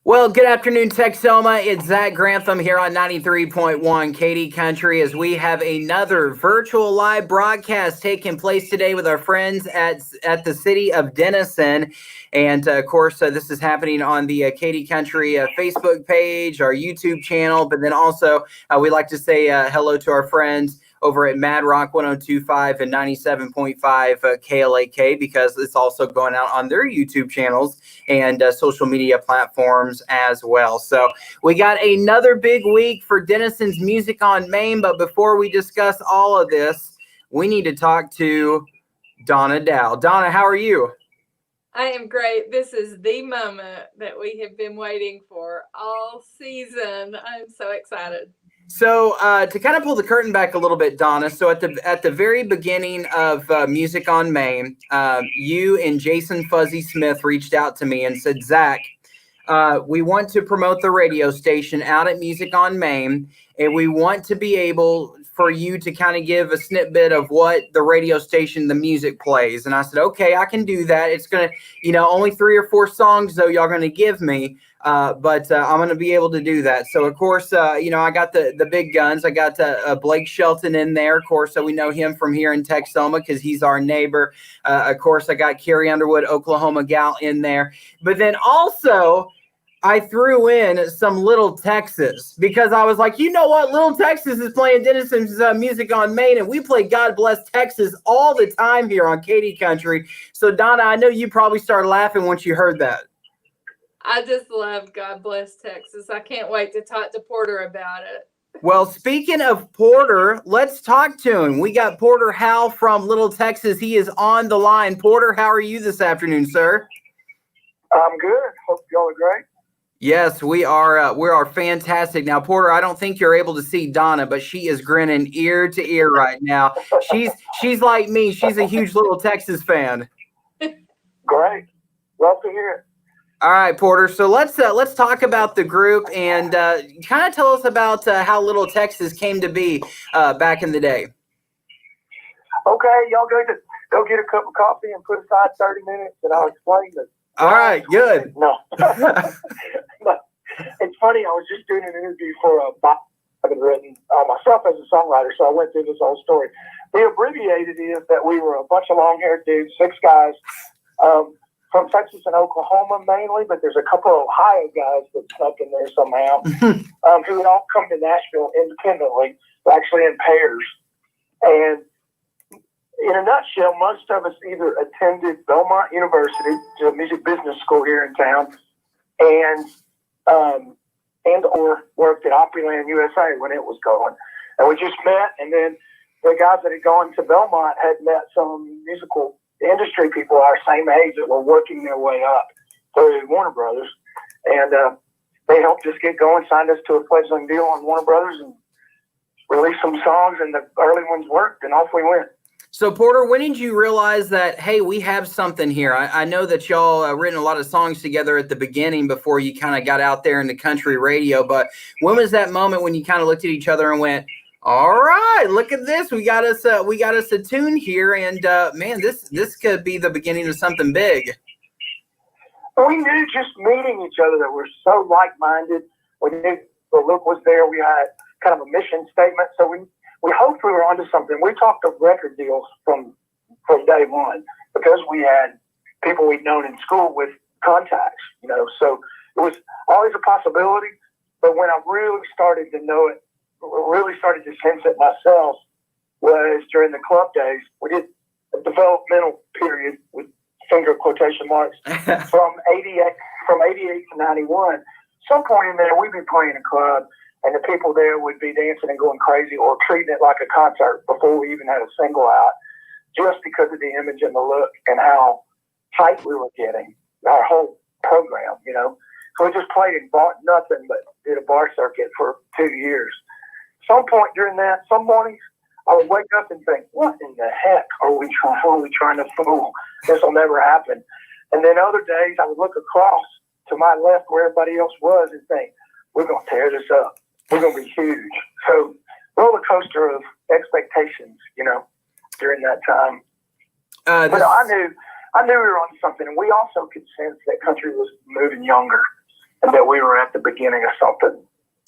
Well, good afternoon, Texoma. It's Zach Grantham here on 93.1 Katy Country as we have another virtual live broadcast taking place today with our friends at the City of Denison. And of course, this is happening on the Katy Country Facebook page, our YouTube channel, but then also we'd like to say hello to our friends over at Mad Rock 102.5 and 97.5 KLAK because it's also going out on their YouTube channels and social media platforms as well. So we got another big week for Denison's Music on Main, but before we discuss all of this, we need to talk to Donna Dow. Donna, how are you? I am great. This is the moment that we have been waiting for all season. I'm so excited. So to kind of pull the curtain back a little bit, Donna. So at the very beginning of Music on Main, you and Jason Fuzzy Smith reached out to me and said, Zach, we want to promote the radio station out at Music on Main, and we want to be able for you to kind of give a snippet of what the radio station, the music plays. And I said, okay, I can do that. It's going to, only 3 or 4 songs, though, y'all going to give me. But I'm going to be able to do that. So, of course, I got the big guns. I got Blake Shelton in there. Of course, so we know him from here in Texoma because he's our neighbor. Of course, I got Carrie Underwood, Oklahoma gal in there. But then also I threw in some Little Texas because I was like, you know what? Little Texas is playing Denison's Music on Main, and we play God Bless Texas all the time here on Katy Country. So, Donna, I know you probably started laughing once you heard that. I just love God Bless Texas. I can't wait to talk to Porter about it. Well, speaking of Porter, let's talk to him. We got Porter Howell from Little Texas. He is on the line. Porter, how are you this afternoon, sir? I'm good. Hope y'all are great. Yes, we are fantastic. Now, Porter, I don't think you're able to see Donna, but she is grinning ear to ear right now. She's like me. She's a huge Little Texas fan. Great. Love to hear it. All right, Porter. So let's talk about the group and kind of tell us about how Little Texas came to be back in the day. Okay, y'all go get a cup of coffee and put aside 30 minutes, and I'll explain this. All right, good. No, but it's funny. I was just doing an interview for a book I've been written myself as a songwriter, so I went through this whole story. The abbreviated is that we were a bunch of long-haired dudes, 6 guys. From Texas and Oklahoma mainly, but there's a couple of Ohio guys that snuck in there somehow, who had all come to Nashville independently, actually in pairs. And in a nutshell, most of us either attended Belmont University, a music business school here in town, and or worked at Opryland USA when it was going. And we just met, and then the guys that had gone to Belmont had met some musical industry people our same age that were working their way up through Warner Brothers, and they helped us get going, signed us to a fledgling deal on Warner Brothers, and released some songs, and the early ones worked, and off we went. So, Porter, when did you realize that, hey, we have something here? I know that y'all written a lot of songs together at the beginning before you kind of got out there into country radio, but when was that moment when you kind of looked at each other and went, all right, look at this. We got us a tune here, and man, this could be the beginning of something big. We knew just meeting each other that we're so like-minded. We knew the look was there. We had kind of a mission statement, so we hoped we were onto something. We talked of record deals from day one because we had people we'd known in school with contacts, so it was always a possibility. But when I really started to know it, really started to sense it myself, was during the club days. We did a developmental period with finger quotation marks from 88 to 91. Some point in there, we'd be playing a club, and the people there would be dancing and going crazy or treating it like a concert before we even had a single out, just because of the image and the look and how tight we were getting, our whole program, So we just played and bought nothing but did a bar circuit for 2 years. Some point during that, some mornings, I would wake up and think, what in the heck are we trying to fool? This will never happen. And then other days, I would look across to my left where everybody else was and think, we're going to tear this up. We're going to be huge. So roller coaster of expectations, during that time. But I knew we were on something, and we also could sense that country was moving younger. and that we were at the beginning of something.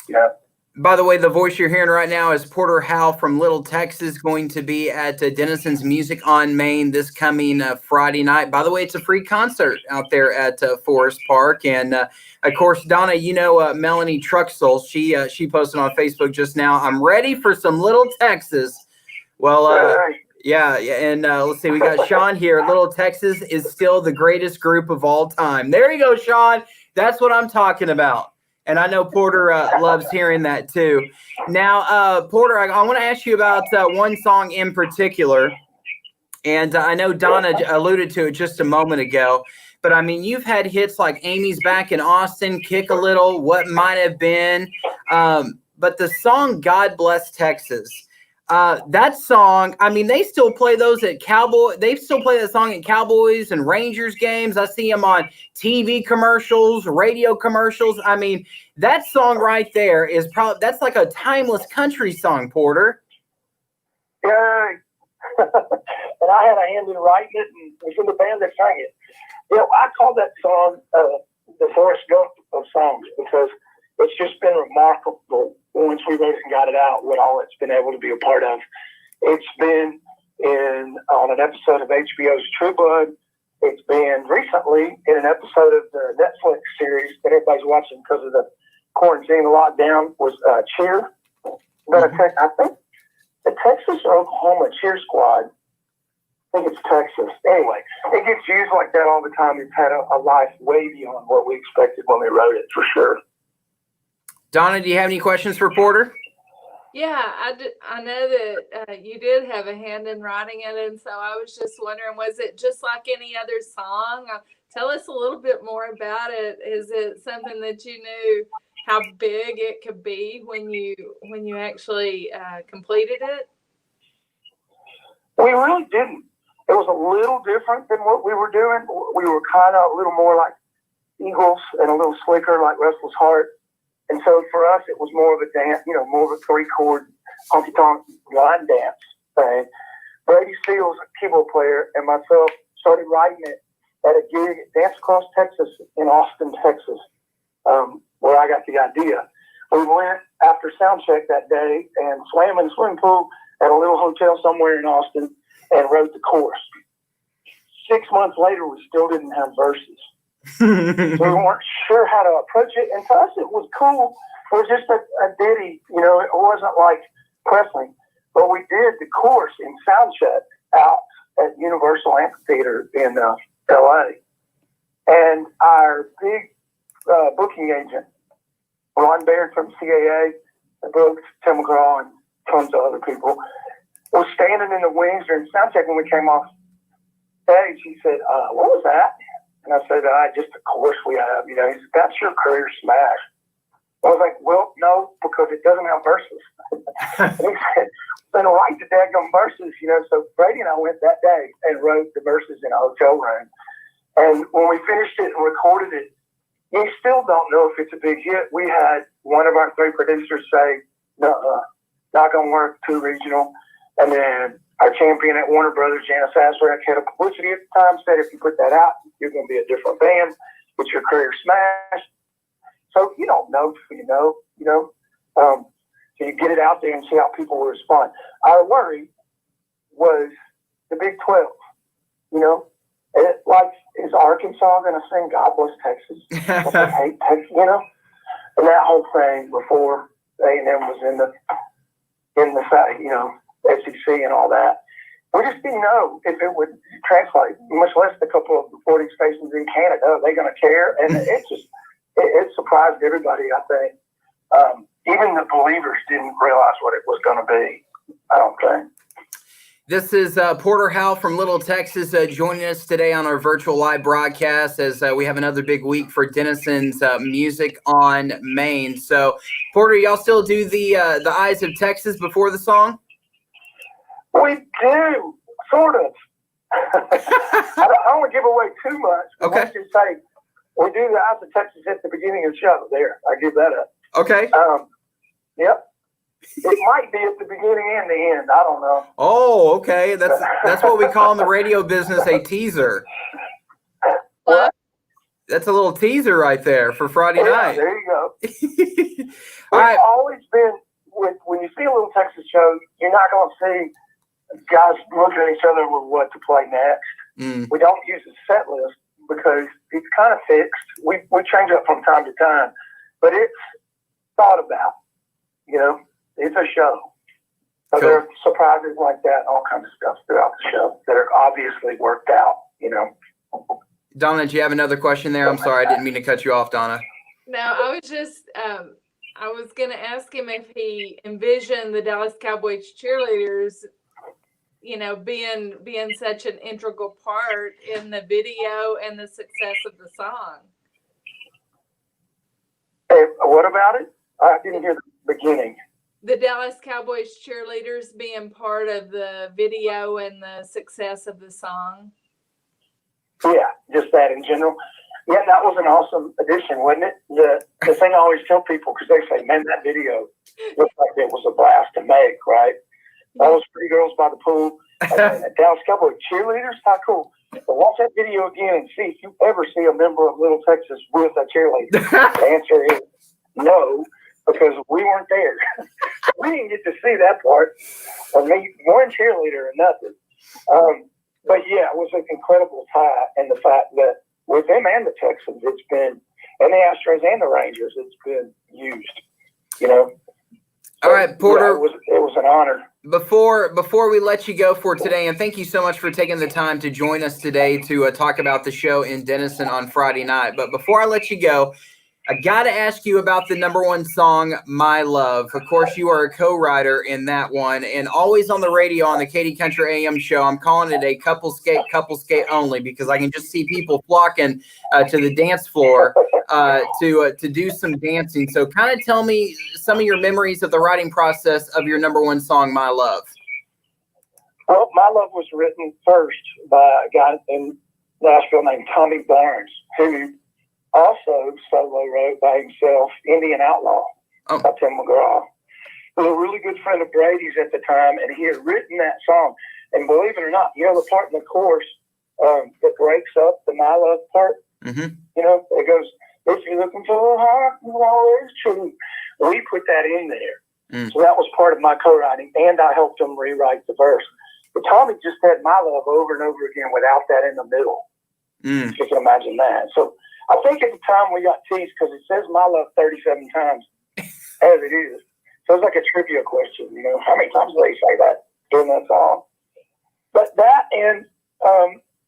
Yeah. By the way, the voice you're hearing right now is Porter Howe from Little Texas, going to be at Denison's Music on Main this coming Friday night. By the way, it's a free concert out there at Forest Park. And, of course, Donna, you know Melanie Truxell. She posted on Facebook just now, I'm ready for some Little Texas. Well, yeah, and let's see, we got Sean here. Little Texas is still the greatest group of all time. There you go, Sean. That's what I'm talking about. And I know Porter loves hearing that too. Now, Porter, I want to ask you about one song in particular. And I know Donna alluded to it just a moment ago. But, I mean, you've had hits like Amy's Back in Austin, Kick a Little, What Might Have Been. But the song God Bless Texas, that song, I mean, they still play those at they still play that song at Cowboys and Rangers games. I see them on TV commercials, radio commercials. I mean, that song right there is that's like a timeless country song, Porter. Yeah. And I had a hand in writing it and was in the band that sang it. You know, I call that song the Forrest Gump of songs because it's just been remarkable once we wrote it and got it out, what all it's been able to be a part of. It's been on an episode of HBO's True Blood. It's been recently in an episode of the Netflix series that everybody's watching because of the quarantine lockdown was Cheer. But I think the Texas or Oklahoma Cheer Squad, I think it's Texas. Anyway, it gets used like that all the time. It's had a life way beyond what we expected when we wrote it, for sure. Donna, do you have any questions for Porter? Yeah, I know that you did have a hand in writing it, and so I was just wondering, was it just like any other song? Tell us a little bit more about it. Is it something that you knew how big it could be when you actually completed it? We really didn't. It was a little different than what we were doing. We were kind of a little more like Eagles and a little slicker like Restless Heart. And so for us, it was more of a dance, more of a 3-chord honky-tonk line dance thing. Brady Seals, a keyboard player, and myself started writing it at a gig at Dance Across Texas in Austin, Texas, where I got the idea. We went after sound check that day and swam in the swimming pool at a little hotel somewhere in Austin and wrote the chorus. 6 months later, we still didn't have verses. So we weren't sure how to approach it, and to us it was cool. It was just a ditty, it wasn't like Presley. But we did the chorus in soundcheck out at Universal Amphitheater in LA. And our big booking agent, Ron Baird from CAA, the books, Tim McGraw, and tons of other people, was standing in the wings during soundcheck when we came off stage. He said, what was that? And I said, just a chorus we have. He said, that's your career smash. I was like, well, no, because it doesn't have verses. And he said, then write the daggum verses, So Brady and I went that day and wrote the verses in a hotel room. And when we finished it and recorded it, we still don't know if it's a big hit. We had one of our 3 producers say, no, not going to work, too regional. And then our champion at Warner Brothers, Janice Asrick, head of publicity at the time, said, if you put that out, you're going to be a different band. It's your career smash. So you don't know till you know, So you get it out there and see how people will respond. Our worry was the Big 12. Is Arkansas going to sing God Bless Texas? They hate Texas, And that whole thing before A&M was in the SEC and all that. We just didn't know if it would translate, much less the couple of recording stations in Canada. Are they going to care? And it surprised everybody, I think. Even the believers didn't realize what it was going to be, I don't think. This is Porter Howe from Little Texas joining us today on our virtual live broadcast as we have another big week for Denison's Music on Main. So, Porter, y'all still do the Eyes of Texas before the song? We do, sort of. I don't want to give away too much. Okay. Let's just say we do the Eyes of Texas at the beginning of the show. There, I give that up. Okay. Yep. It might be at the beginning and the end. I don't know. Oh, okay. That's what we call in the radio business a teaser. What? That's a little teaser right there for Friday night. There you go. All right. It's always been, when you see a Little Texas show, you're not going to see guys looking at each other with what to play next. We don't use a set list because it's kind of fixed. We change up from time to time, but it's thought about. It's a show. So there are surprises like that, all kinds of stuff throughout the show that are obviously worked out, Donna, do you have another question there? I'm sorry, I didn't mean to cut you off, Donna. No, I was just, I was going to ask him if he envisioned the Dallas Cowboys cheerleaders, being such an integral part in the video and the success of the song. Hey, what about it? I didn't hear the beginning. The Dallas Cowboys cheerleaders being part of the video and the success of the song. Yeah, just that in general. Yeah, that was an awesome addition, wasn't it? The thing I always tell people, because they say, man, that video looks like it was a blast to make, right? All those pretty girls by the pool. Dallas Cowboy cheerleaders, how cool. But watch that video again and see if you ever see a member of Little Texas with a cheerleader. The answer is no, because we weren't there. We didn't get to see that part. I mean, one cheerleader or nothing. But yeah, it was an incredible tie, and the fact that with them and the Texans, it's been, and the Astros and the Rangers, it's been used. All right, Porter. Yeah, it was an honor. Before we let you go for today, and thank you so much for taking the time to join us today to talk about the show in Denison on Friday night. But before I let you go, I got to ask you about the number one song, My Love. Of course, you are a co-writer in that one, and always on the radio on the Katy Country AM show, I'm calling it a couple skate only, because I can just see people flocking to the dance floor to do some dancing. So kind of tell me some of your memories of the writing process of your number one song, My Love. Well, My Love was written first by a guy in Nashville named Tommy Barnes, who also solo wrote by himself Indian Outlaw by Tim McGraw. He was a really good friend of Brady's at the time, and he had written that song. And believe it or not, the part in the chorus that breaks up the My Love part, it goes, if you're looking for a heart, you always true. We put that in there. So that was part of my co-writing, and I helped him rewrite the verse. But Tommy just had My Love over and over again without that in the middle. If you can imagine that. So I think at the time we got teased because it says My Love 37 times as it is. So it's like a trivia question, how many times do they say that during that song? But that and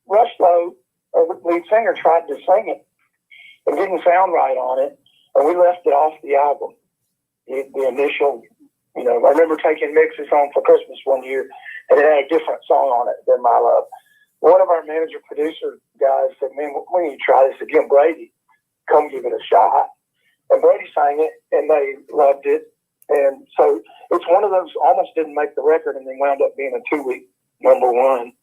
Rush Lowe, the lead singer, tried to sing it. It didn't sound right on it, and we left it off the album. The initial, I remember taking mixes home for Christmas one year, and it had a different song on it than My Love. One of our manager-producer guys said, man, we need to try this again. Brady, come give it a shot. And Brady sang it, and they loved it. And so it's one of those, almost didn't make the record, and then wound up being a 2-week number one.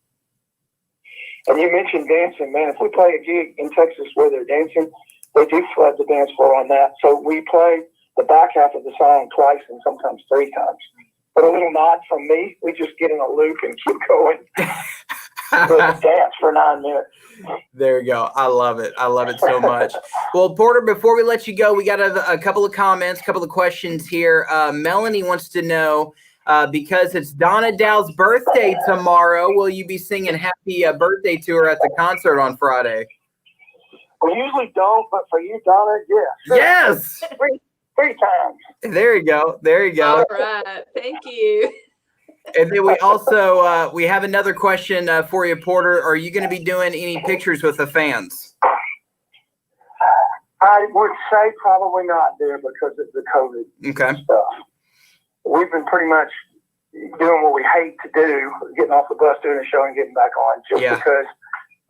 And you mentioned dancing, man. If we play a gig in Texas where they're dancing, they do flood the dance floor on that. So we play the back half of the song twice and sometimes 3 times. But a little nod from me, we just get in a loop and keep going. Dance for 9 minutes. There you go. I love it. I love it so much. Well, Porter, before we let you go, we got a couple of comments, a couple of questions here. Melanie wants to know, because it's Donna Dow's birthday tomorrow, will you be singing happy birthday to her at the concert on Friday? We usually don't, but for you, Donna, yes. Yes. 3 times. There you go. There you go. All right. Thank you. And then we also we have another question for you, Porter. Are you going to be doing any pictures with the fans? I would say probably not there because of the COVID stuff. We've been pretty much doing what we hate to do, getting off the bus, doing a show, and getting back on, just because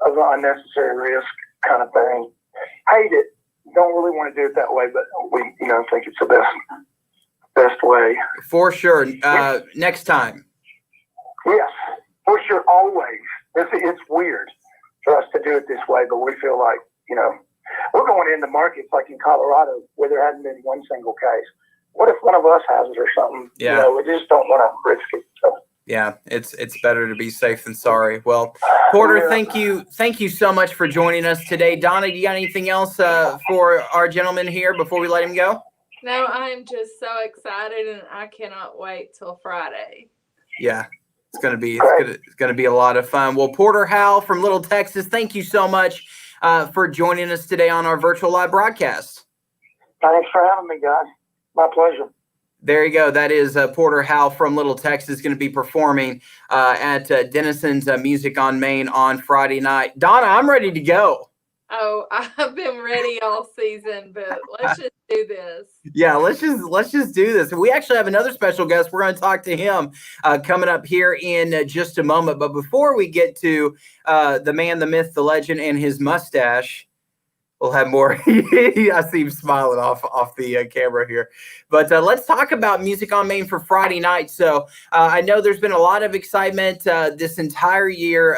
of the unnecessary risk kind of thing. Hate it. Don't really want to do it that way, but we, think it's the best way. For sure. Next time. Yes, for sure. Always. It's weird for us to do it this way, but we feel like, we're going into markets like in Colorado where there hasn't been one single case. What if one of us has it or something? Yeah. We just don't want to risk it. So. Yeah, it's better to be safe than sorry. Well, Porter, thank you so much for joining us today. Donna, you got anything else for our gentleman here before we let him go? No, I'm just so excited, and I cannot wait till Friday. Yeah, it's gonna be a lot of fun. Well, Porter Howell from Little Texas, thank you so much for joining us today on our virtual live broadcast. Thanks for having me, guys. My pleasure. There you go. That is Porter Howell from Little Texas, going to be performing at Denison's Music on Main on Friday night. Donna, I'm ready to go. Oh, I've been ready all season, but let's just do this. Yeah, let's just do this. We actually have another special guest. We're going to talk to him coming up here in just a moment. But before we get to the man, the myth, the legend, and his mustache, we'll have more. I see him smiling off the camera here. But let's talk about Music on Main for Friday night. So I know there's been a lot of excitement this entire year.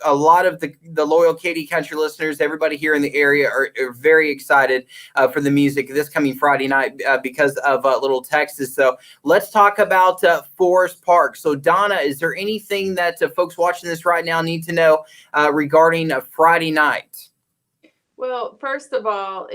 A lot of the loyal Katy Country listeners, everybody here in the area are very excited for the music this coming Friday night because of Little Texas. So let's talk about Forest Park. So Donna, is there anything that folks watching this right now need to know regarding Friday night? Well, first of all,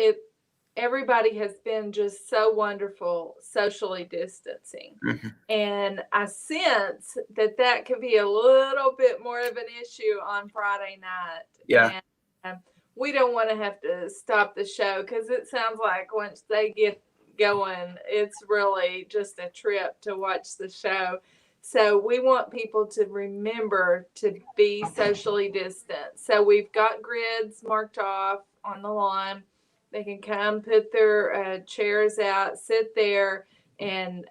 everybody has been just so wonderful socially distancing. Mm-hmm. And I sense that could be a little bit more of an issue on Friday night. Yeah. And we don't want to have to stop the show because it sounds like once they get going, it's really just a trip to watch the show. So we want people to remember to be socially distant. So we've got grids marked off on the lawn. They can come put their chairs out, sit there, and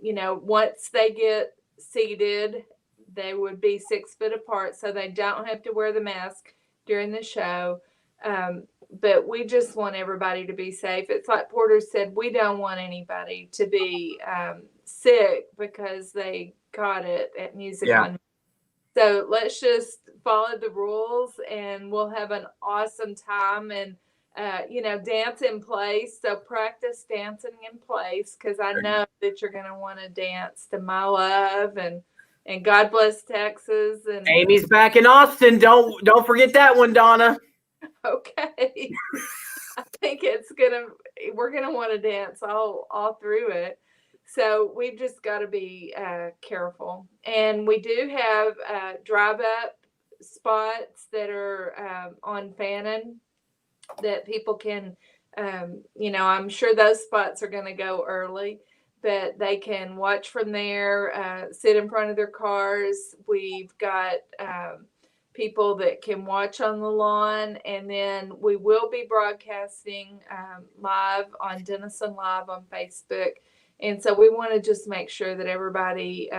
once they get seated, they would be 6 foot apart, so they don't have to wear the mask during the show. But we just want everybody to be safe. It's like Porter said, we don't want anybody to be sick because they caught it at Music on. So let's just follow the rules, and we'll have an awesome time. And dance in place. So practice dancing in place, because I know that you're going to want to dance to My Love and God Bless Texas. And Amy's back in Austin. Don't forget that one, Donna. Okay. I think we're gonna want to dance all through it. So we've just got to be careful. And we do have drive up spots that are on Fannin that people can, I'm sure those spots are going to go early, but they can watch from there, sit in front of their cars. We've got people that can watch on the lawn, and then we will be broadcasting live on Denison Live on Facebook. And so we want to just make sure that everybody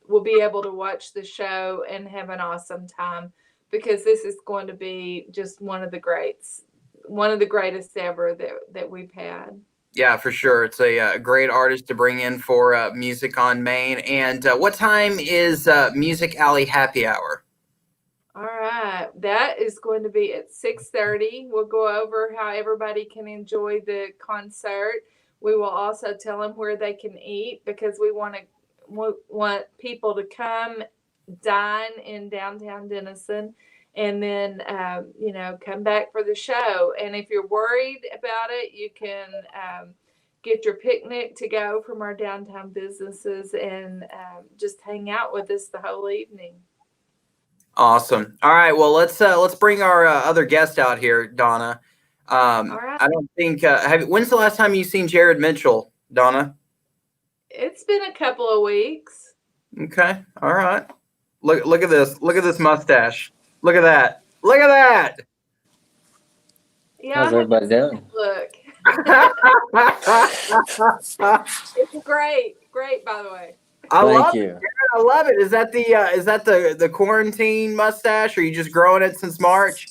will be able to watch the show and have an awesome time, because this is going to be just one of the greatest ever that we've had. Yeah, for sure. It's a great artist to bring in for Music on Main. And what time is Music Alley Happy Hour? All right. That is going to be at 6:30. We'll go over how everybody can enjoy the concert. We will also tell them where they can eat, because we want people to come dine in downtown Denison, and then come back for the show. And if you're worried about it, you can get your picnic to go from our downtown businesses and just hang out with us the whole evening. Awesome. All right. Well, let's bring our other guest out here, Donna. All right. I don't think. When's the last time you seen Jared Mitchell, Donna? It's been a couple of weeks. Okay. All right. Look at this. Look at this mustache. Look at that. Look at that. Yeah. How's everybody doing? Look. It's great, by the way. I Thank you. I love it. Is that the quarantine mustache, or are you just growing it since March?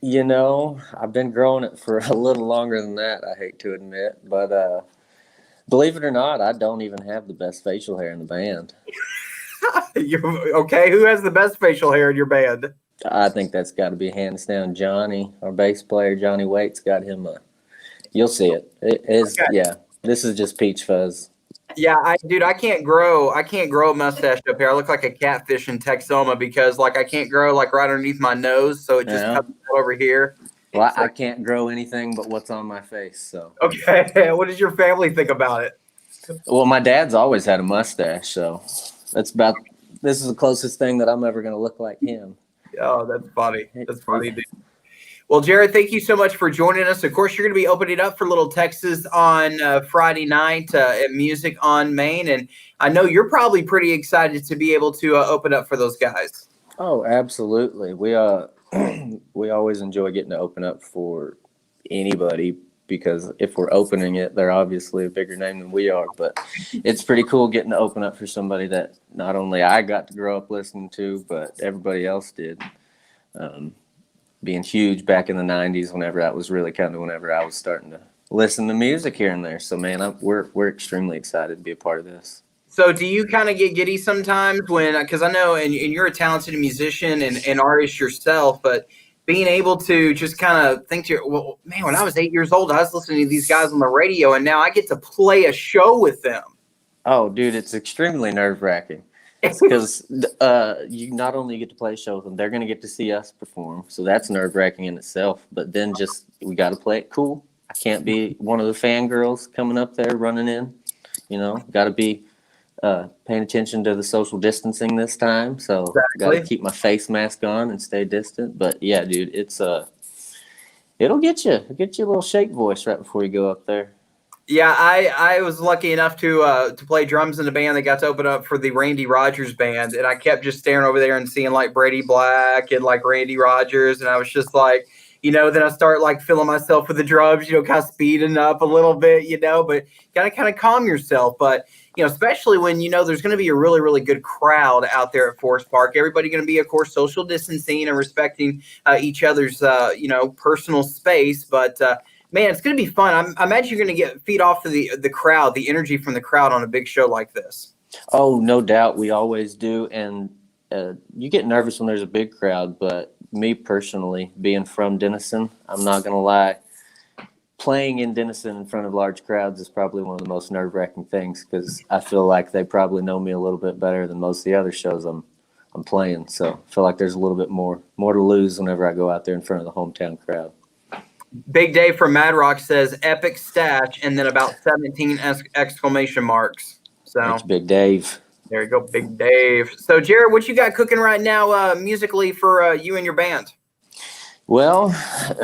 I've been growing it for a little longer than that, I hate to admit. But believe it or not, I don't even have the best facial hair in the band. Okay, who has the best facial hair in your band? I think that's got to be hands down Johnny, our bass player. Johnny Waite's got him you'll see it. It is, okay. Yeah, this is just peach fuzz. Yeah, I can't grow a mustache up here. I look like a catfish in Texoma because like I can't grow like right underneath my nose, so it just Yeah. comes out over here. Well, I can't grow anything but what's on my face. So, Okay, what does your family think about it? well, my dad's always had a mustache, so this is the closest thing that I'm ever going to look like him. Oh, that's funny. That's funny, dude. Well, Jared, thank you so much for joining us. Of course, you're going to be opening up for Little Texas on Friday night at Music on Main, and I know you're probably pretty excited to be able to open up for those guys. Oh, absolutely. We we always enjoy getting to open up for anybody because if we're opening it, they're obviously a bigger name than we are. But it's pretty cool getting to open up for somebody that not only I got to grow up listening to, but everybody else did. Being huge back in the 90s, whenever that was really kind of whenever I was starting to listen to music here and there. So, man, we're extremely excited to be a part of this. So do you kind of get giddy sometimes because I know, and you're a talented musician and artist yourself, but being able to just kind of think well, man, when I was 8 years old, I was listening to these guys on the radio, and now I get to play a show with them. Oh, dude, it's extremely nerve-wracking. Because you not only get to play a show with them, they're going to get to see us perform. So that's nerve-wracking in itself. But then we got to play it cool. I can't be one of the fangirls coming up there running in. Got to be paying attention to the social distancing this time. So got to keep my face mask on and stay distant. But yeah, dude, it'll get you a little shake voice right before you go up there. Yeah, I was lucky enough to play drums in a band that got to open up for the Randy Rogers band, and I kept just staring over there and seeing like Brady Black and like Randy Rogers, and I was just like, then I start like filling myself with the drums, kind of speeding up a little bit, but gotta kind of calm yourself. But especially when there's going to be a really, really good crowd out there at Forest Park. Everybody going to be, of course, social distancing and respecting each other's personal space, but. Man, it's going to be fun. I imagine you're going to feed off of the crowd, the energy from the crowd on a big show like this. Oh, no doubt. We always do. And you get nervous when there's a big crowd. But me personally, being from Denison, I'm not going to lie. Playing in Denison in front of large crowds is probably one of the most nerve-wracking things because I feel like they probably know me a little bit better than most of the other shows I'm playing. So I feel like there's a little bit more to lose whenever I go out there in front of the hometown crowd. Big Dave from Mad Rock says epic stash and then about 17 exclamation marks. So thanks, Big Dave. There you go, Big Dave. So Jared, what you got cooking right now musically for you and your band? Well,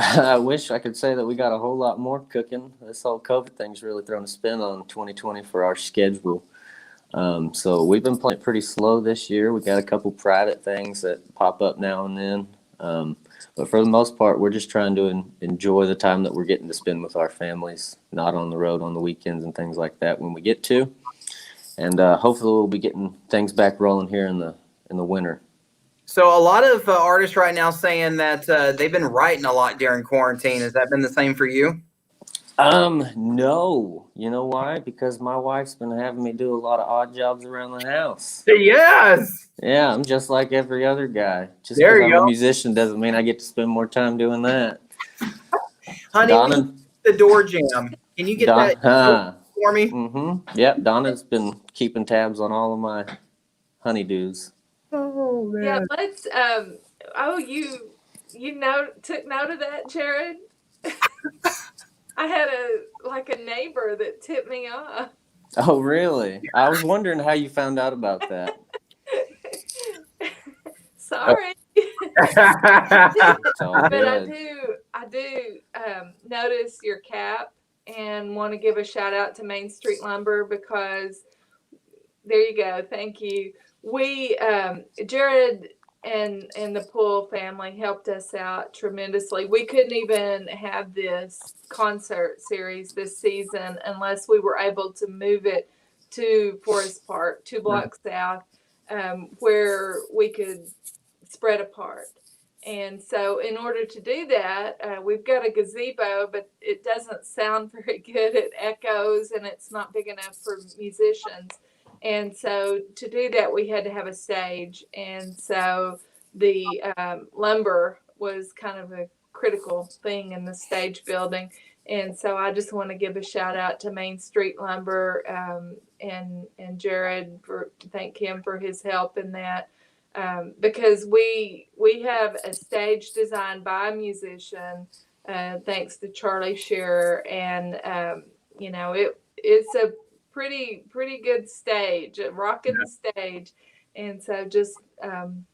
I wish I could say that we got a whole lot more cooking. This whole COVID thing's really thrown a spin on 2020 for our schedule. So we've been playing pretty slow this year. We got a couple private things that pop up now and then. But for the most part, we're just trying to enjoy the time that we're getting to spend with our families, not on the road on the weekends and things like that when we get to. And hopefully we'll be getting things back rolling here in the winter. So a lot of artists right now saying that they've been writing a lot during quarantine. Has that been the same for you? No. You know why? Because my wife's been having me do a lot of odd jobs around the house. Yes. Yeah, I'm just like every other guy. Just because I'm a musician doesn't mean I get to spend more time doing that. Honey, Donna, the door jam. Can you get that for me? Mm-hmm. Yep, Donna's been keeping tabs on all of my honeydews. Oh, man. Yeah, let's. You took note of that, Jared. I had a neighbor that tipped me off. Oh, really? I was wondering how you found out about that. Sorry. It's all But good. I do notice your cap and want to give a shout out to Main Street Lumber because there you go. Thank you. We, Jared and the Poole family helped us out tremendously. We couldn't even have this concert series this season unless we were able to move it to Forest Park, 2 blocks south, where we could spread apart. And so in order to do that, we've got a gazebo, but it doesn't sound very good. It echoes and it's not big enough for musicians. And so to do that, we had to have a stage. And so the lumber was kind of a critical thing in the stage building. And so I just want to give a shout out to Main Street Lumber, and Jared, thank him for his help in that. Because we have a stage designed by a musician, thanks to Charlie Shearer, and it's a pretty good stage, a rocking stage, and so just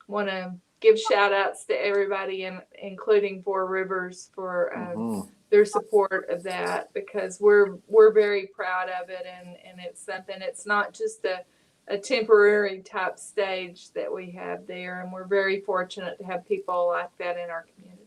want to give shout outs to everybody, including Four Rivers, for their support of that, because we're very proud of it, and it's something. It's not just a temporary type stage that we have there, and we're very fortunate to have people like that in our community.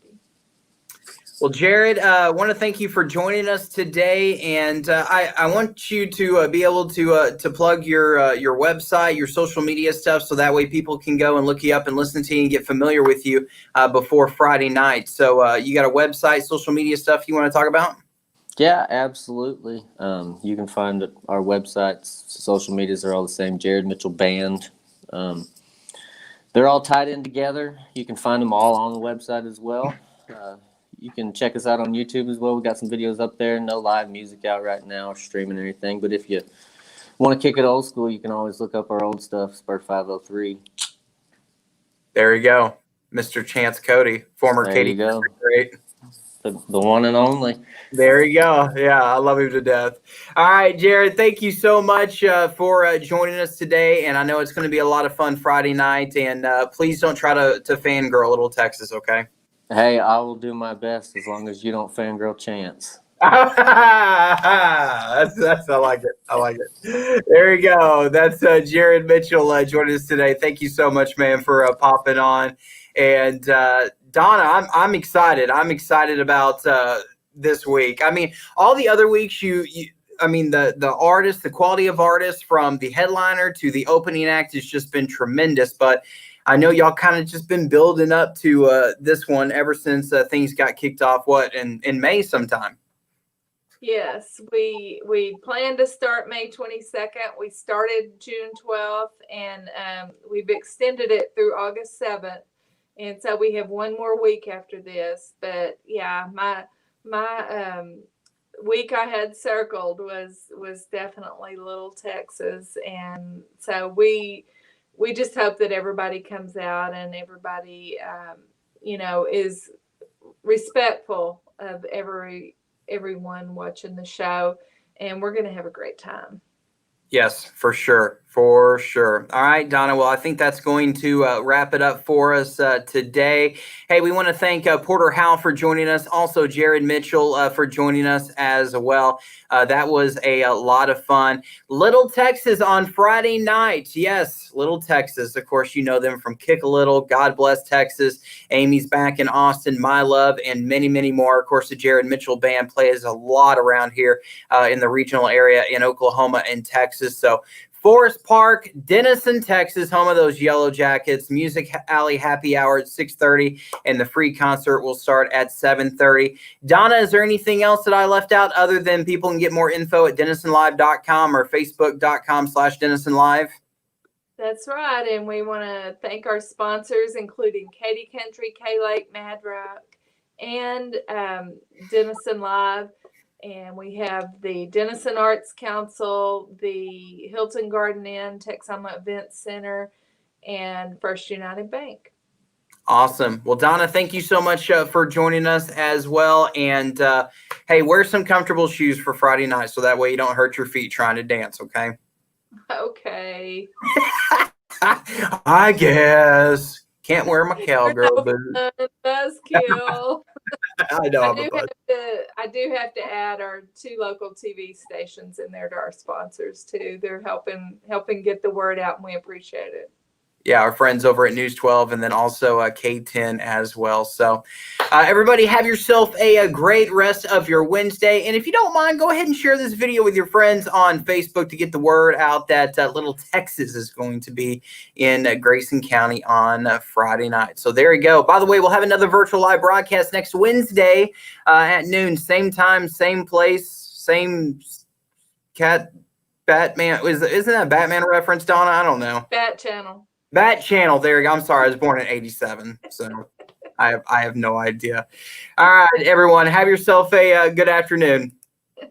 Well, Jared, I want to thank you for joining us today, and I want you to be able to plug your website, your social media stuff, so that way people can go and look you up and listen to you and get familiar with you before Friday night. So you got a website, social media stuff you want to talk about? Yeah, absolutely. You can find our websites, social medias are all the same, Jared Mitchell Band. They're all tied in together. You can find them all on the website as well. You can check us out on YouTube as well. We got some videos up there. No live music out right now or streaming or anything. But if you want to kick it old school, you can always look up our old stuff, Spur 503. There you go. Mr. Chance Cody, former There Katy you go. Great. The one and only. There you go. Yeah, I love him to death. All right, Jared, thank you so much for joining us today. And I know it's going to be a lot of fun Friday night. And please don't try to fangirl Little Texas, okay? Hey, I will do my best as long as you don't fangirl Chance. that's I like it. I like it. There you go. That's Jared Mitchell joining us today. Thank you so much, man, for popping on. And Donna, I'm excited. I'm excited about this week. I mean, all the other weeks I mean, the artists, the quality of artists from the headliner to the opening act has just been tremendous. But I know y'all kind of just been building up to this one ever since things got kicked off, in May sometime? Yes, we planned to start May 22nd. We started June 12th, and we've extended it through August 7th. And so we have one more week after this. But yeah, my week I had circled was definitely Little Texas. And so we just hope that everybody comes out and everybody, is respectful of everyone watching the show, and we're going to have a great time. Yes, for sure. For sure. All right, Donna. Well, I think that's going to wrap it up for us today. Hey, we want to thank Porter Howe for joining us. Also, Jared Mitchell for joining us as well. That was a lot of fun. Little Texas on Friday night. Yes, Little Texas. Of course, you know them from Kick a Little, God Bless Texas, Amy's Back in Austin, My Love, and many, many more. Of course, the Jared Mitchell Band plays a lot around here in the regional area in Oklahoma and Texas. So Forest Park, Denison, Texas, home of those Yellow Jackets. Music Alley happy hour at 6:30, and the free concert will start at 7:30. Donna, is there anything else that I left out other than people can get more info at denisonlive.com or facebook.com/denisonlive? That's right. And we want to thank our sponsors, including Katy Country, K-Lake, Mad Rock, and Denison Live. And we have the Denison Arts Council, the Hilton Garden Inn, Texoma Event Center, and First United Bank. Awesome. Well, Donna, thank you so much for joining us as well. And hey, wear some comfortable shoes for Friday night so that way you don't hurt your feet trying to dance, okay? Okay. I guess. Can't wear my cowgirl boots. Buzzkill. I know. I do have to add our 2 local TV stations in there to our sponsors too. They're helping get the word out, and we appreciate it. Yeah, our friends over at News 12 and then also K10 as well. So everybody have yourself a great rest of your Wednesday. And if you don't mind, go ahead and share this video with your friends on Facebook to get the word out that Little Texas is going to be in Grayson County on Friday night. So there you go. By the way, we'll have another virtual live broadcast next Wednesday at noon. Same time, same place, same Batman. Isn't that a Batman reference, Donna? I don't know. Bat Channel. Bat Channel, there you go. I'm sorry, I was born in 87, so I have no idea. All right, everyone, have yourself a good afternoon.